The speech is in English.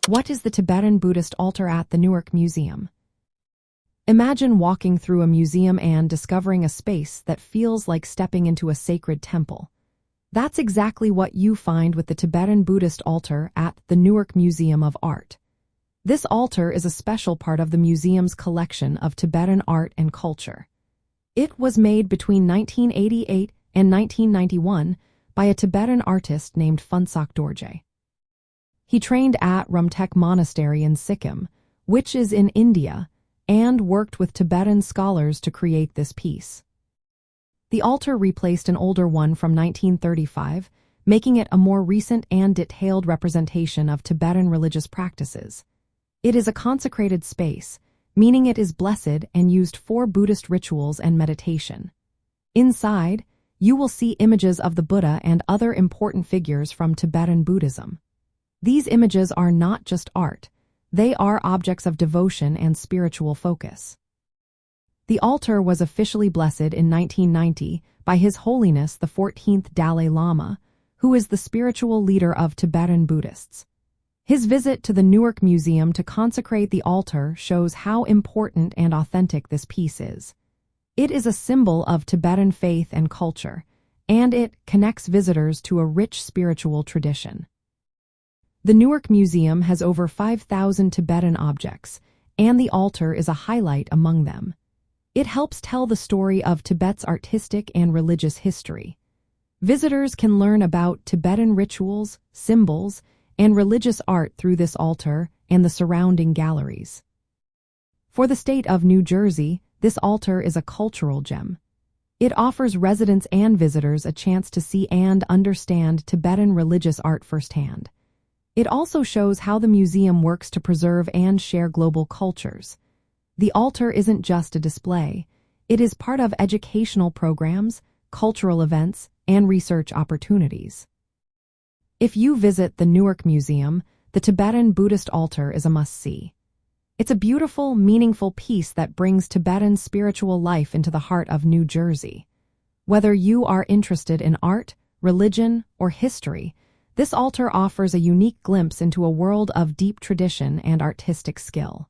What is the Tibetan Buddhist altar at the Newark Museum? Imagine walking through a museum and discovering a space that feels like stepping into a sacred temple. That's exactly what you find with the Tibetan Buddhist altar at the Newark Museum of Art. This altar is a special part of the museum's collection of Tibetan art and culture. It was made between 1988 and 1991 by a Tibetan artist named Phuntsok Dorje. He trained at Rumtek Monastery in Sikkim, which is in India, and worked with Tibetan scholars to create this piece. The altar replaced an older one from 1935, making it a more recent and detailed representation of Tibetan religious practices. It is a consecrated space, meaning it is blessed and used for Buddhist rituals and meditation. Inside, you will see images of the Buddha and other important figures from Tibetan Buddhism. These images are not just art, they are objects of devotion and spiritual focus. The altar was officially blessed in 1990 by His Holiness the 14th Dalai Lama, who is the spiritual leader of Tibetan Buddhists. His visit to the Newark Museum to consecrate the altar shows how important and authentic this piece is. It is a symbol of Tibetan faith and culture, and it connects visitors to a rich spiritual tradition. The Newark Museum has over 5,000 Tibetan objects, and the altar is a highlight among them. It helps tell the story of Tibet's artistic and religious history. Visitors can learn about Tibetan rituals, symbols, and religious art through this altar and the surrounding galleries. For the state of New Jersey, this altar is a cultural gem. It offers residents and visitors a chance to see and understand Tibetan religious art firsthand. It also shows how the museum works to preserve and share global cultures. The altar isn't just a display. It is part of educational programs, cultural events, and research opportunities. If you visit the Newark Museum, the Tibetan Buddhist altar is a must-see. It's a beautiful, meaningful piece that brings Tibetan spiritual life into the heart of New Jersey. Whether you are interested in art, religion, or history, this altar offers a unique glimpse into a world of deep tradition and artistic skill.